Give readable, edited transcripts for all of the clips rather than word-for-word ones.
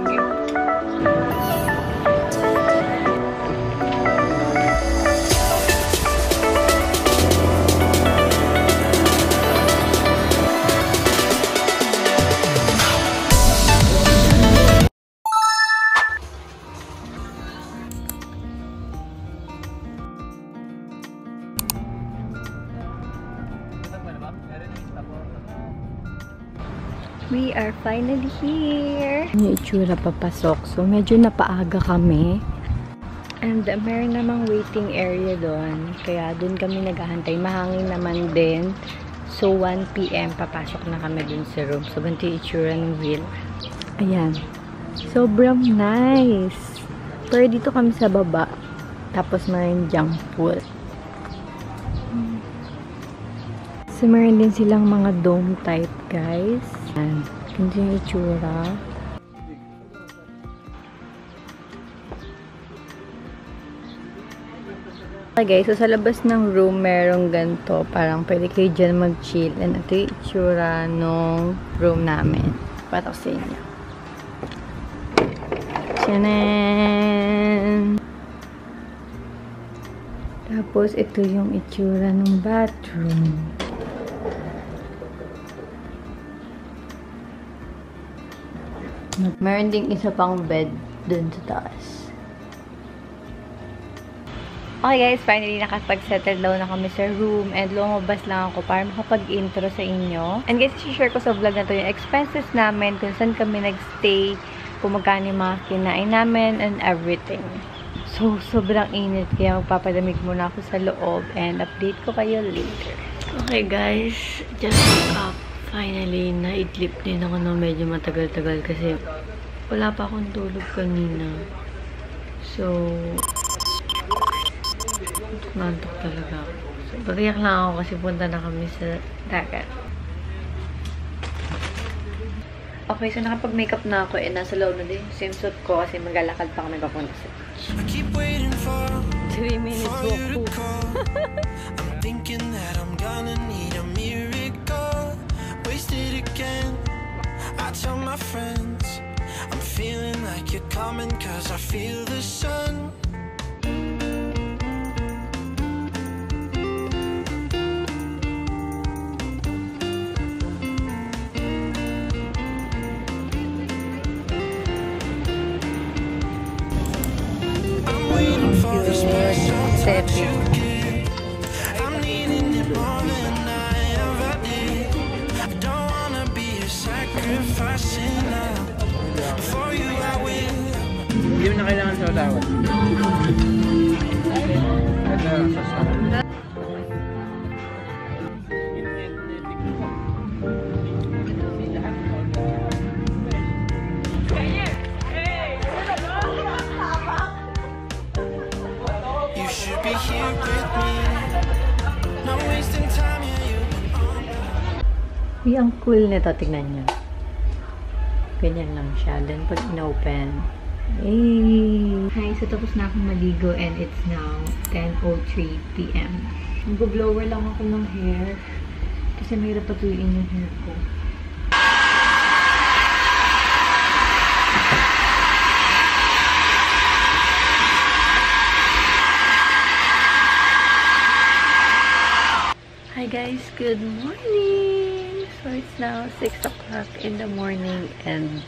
Thank you. We are finally here. Yung itsura papasok. So, medyo napaaga kami. And meron namang waiting area doon. Kaya doon kami naghahantay. Mahangin naman din. So, 1 PM papasok na kami doon sa room. So, ganito yung itsura ng villa. Ayan. Sobrang nice. Pero dito kami sa baba. Tapos meron dyang pool. So, meron din silang mga dome type, guys. Ayan. Ganito yung itsura. Okay, guys. So, sa labas ng room, merong ganito. Parang pwede kayo dyan mag-chill. And ito yung itsura nung room namin. Patok sa inyo. Tiyanan! Tapos, ito yung itsura ng bathroom. Meron ding isa pang bed dun sa taas. Okay guys, finally nakapag-settle down na kami sa room and lumabas lang ako para makapag-intro sa inyo. And guys, i-share ko sa vlog na to yung expenses namin, kung saan kami nag-stay, kung magkano yung mga kinain namin, and everything. So, sobrang init, kaya magpapadamig muna ako sa loob and update ko kayo later. Okay guys, just woke up. Finally, naidlip din ako ng medyo matagal-tagal kasi wala pa akong tulog kanina. So, nantok talaga ako. So, pag-iyak lang ako kasi punta na kami sa dagat. Okay, so nakapag-makeup na ako and nasa loob na din yung swimsuit ko kasi maglalakad pa kami papunta sa beach. 3 minutes walk po. I'm thinking that I'm gonna need a miracle. Wasted again. I tell my friends I'm feeling like you're coming cause I feel the sun. I'm waiting for the special touch you give. I'm needing it more than I ever did. I don't wanna be a sacrificing love. For you I will. Hindi mo na kailangan sa tawad. You should be here with me. Not wasting time, yeah, you. Uy, ang cool nito. Tignan nyo. Ganyan lang siya. Then, pag in-open, hi! So, tapos na akong maligo and it's now 10:03 PM. Mag-blower lang ako ng hair kasi mahirap patuloyin yung hair ko. Hi guys! Good morning! So, it's now 6 o'clock in the morning and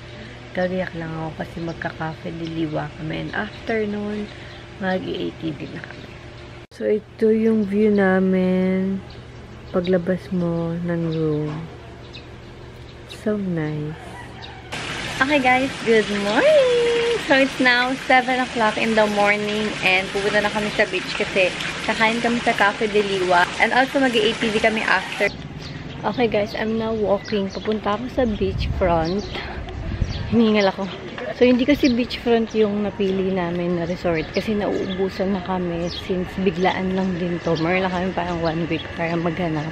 gagayak lang ako kasi magka-cafe diliwa kami. And after nun, mag-i-ATV na kami. So, ito yung view namin paglabas mo ng room. So nice. Okay guys, good morning! So, it's now 7 o'clock in the morning and pupunta na kami sa beach kasi kakain kami sa Cafe Diliwa. And also, mag-i-ATV kami after. Okay guys, I'm now walking. Papunta ako sa beachfront. Hiningal ako. So, hindi kasi beachfront yung napili namin na resort kasi nauubusan na kami since biglaan lang din to. Meron lang kami parang 1 week para maghanap.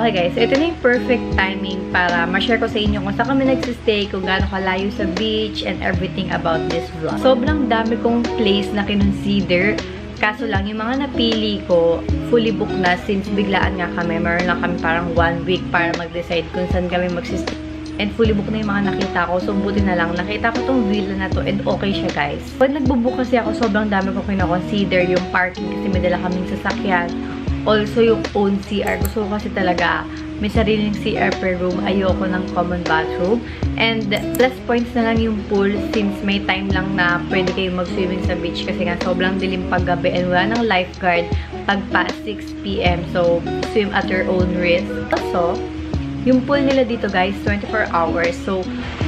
Okay guys, so ito na yung perfect timing para ma-share ko sa inyo kung saan kami nagsistay, kung gaano kalayo sa beach, and everything about this vlog. Sobrang dami kong place na kinonsider. Kaso lang, yung mga napili ko, fully booked na since biglaan nga kami. Meron lang kami parang 1 week para mag-decide kung saan kami magsistay. And fully booked na yung mga nakita ko. So, buti na lang. Nakita ko tong villa na to and okay siya, guys. Pag nagbubook kasi ako, sobrang dami ko kinoconsider yung parking kasi may dala kaming sasakyan. Also, yung own CR. Gusto ko kasi talaga may sariling CR per room. Ayoko ng common bathroom. And plus points na lang yung pool since may time lang na pwede kayo mag-swimming sa beach kasi nga sobrang dilim paggabi and wala ng lifeguard pag past 6 PM. So, swim at your own risk. Also, yung pool nila dito guys, 24 hours. So,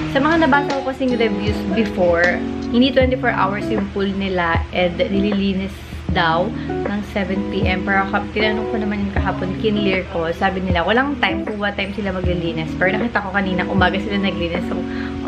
sa mga nabasa ko kasing reviews before, hindi 24 hours yung pool nila and nililinis daw ng 7 PM. Pero tinanong ko naman yung kahapon, kinlear ko. Sabi nila, walang time kung what time sila maglilinis. Pero nakita ko kanina, umaga sila naglinis. So,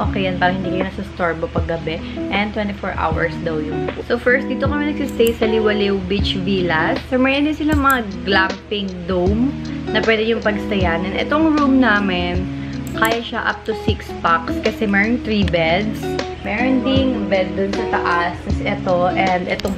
okay yan. Parang hindi kayo nasustorbo pag gabi. And 24 hours daw yung pool. So, first, dito kami nagsistay sa Liwaliw Beach Villas. So, mayroon din sila mga glamping dome na pwede yung pagstayan. And itong room namin, kaya siya up to 6 packs kasi mayroon 3 beds. Meron ding bed dun sa taas. Tapos ito, and itong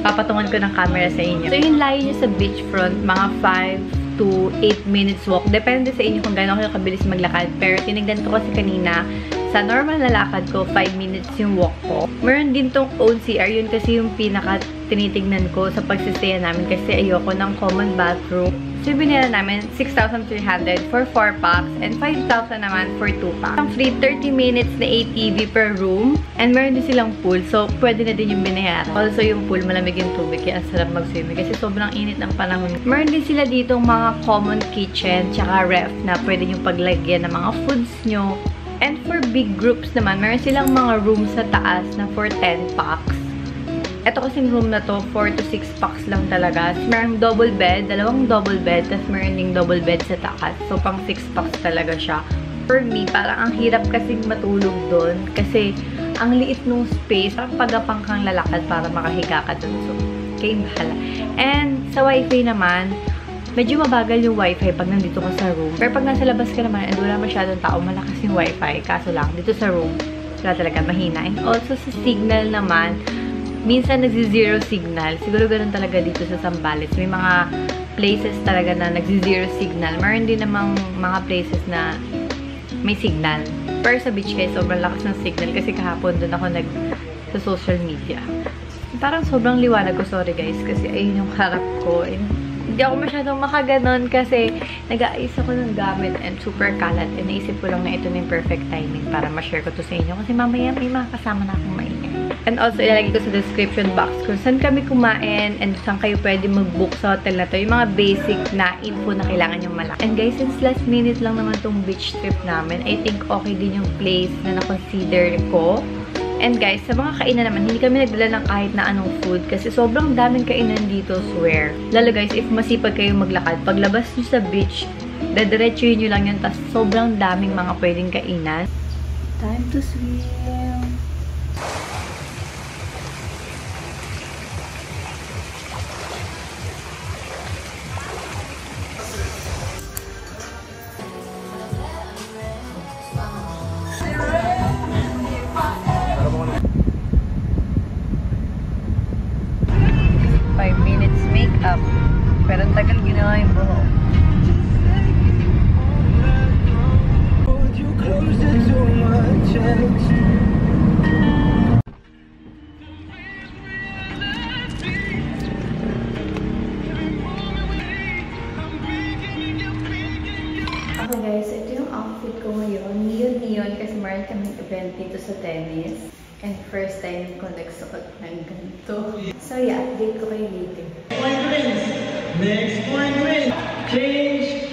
papatungan ko ng camera sa inyo. So, yung layo nyo sa beachfront, mga 5 to 8 minutes walk. Depende sa inyo kung gaano kayo kabilis maglakad. Pero tinignan ko kasi kanina, sa normal na lakad ko, 5 minutes yung walk ko. Meron din tong own CR. Yun kasi yung pinaka tinitignan ko sa pagsistaya namin kasi ayoko ng common bathroom. So, binila namin 6,300 for 4 packs and 5,000 naman for 2 packs. Ang free 30 minutes na ATV per room and meron din silang pool. So, pwede na din yung binayaran. Also, yung pool, malamig yung tubig kaya sarap mag-swimming kasi sobrang init ng panahon. Meron din sila ditong mga common kitchen tsaka ref na pwede yung paglagyan ng mga foods nyo. And for big groups naman, meron silang mga rooms sa taas na for 10 packs. Ito kasing room na to, 4 to 6 packs lang talaga. Merong double bed, dalawang double bed, tapos meron ding double bed sa taas. So, pang 6 packs talaga siya. For me, parang ang hirap kasing matulog doon. Kasi, ang liit nung space, parang pagapang kang lalakad para makahiga ka doon. So, kayo bahala. And, sa wifi naman, medyo mabagal yung wifi pag nandito ka sa room. Pero pag nasa labas ka naman, and wala masyadong tao, malakas yung wifi. Kaso lang, dito sa room, wala talaga mahina. And also, sa signal naman, minsan nagsi-zero signal. Siguro ganun talaga dito sa Zambales. May mga places talaga na nagsi-zero signal. Meron din namang mga places na may signal. Pero sa beach guys, sobrang lakas ng signal kasi kahapon doon ako sa social media. Parang sobrang liwanag ko. Sorry guys, kasi ayun yung harap ko. And hindi ako masyadong makaganon kasi nag-aayos ako ng gamit and super kalat. And naisip ko lang na ito na yung perfect timing para ma-share ko to sa inyo. Kasi mamaya may mga kasama na akong maingay. And also, ilalagay ko sa description box kung saan kami kumain and saan kayo pwede mag-book sa hotel na to. Yung mga basic na info na kailangan yung malaman. And guys, since last minute lang naman tong beach trip namin, I think okay din yung place na na-consider ko. And guys, sa mga kainan naman, hindi kami nagdala ng kahit na anong food kasi sobrang daming kainan dito, swear. Lalo guys, if masipag kayo maglakad, paglabas nyo sa beach, dediretsuhin nyo lang yun, tas sobrang daming mga pwedeng kainan. Time to swim! 5 minutes makeup. Pero ang tagal ginawa yung buhok. Okay guys, ito yung outfit ko ngayon. Neon kasi meron kaming event dito sa tennis. And first time ko nagsuot ng ganito. So yeah, update ko kayo later. Point wins! Next point wins! Change!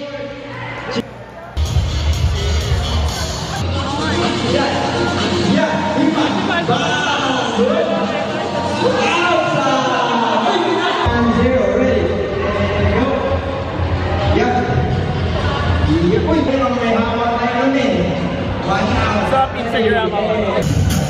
Sa Instagram ako.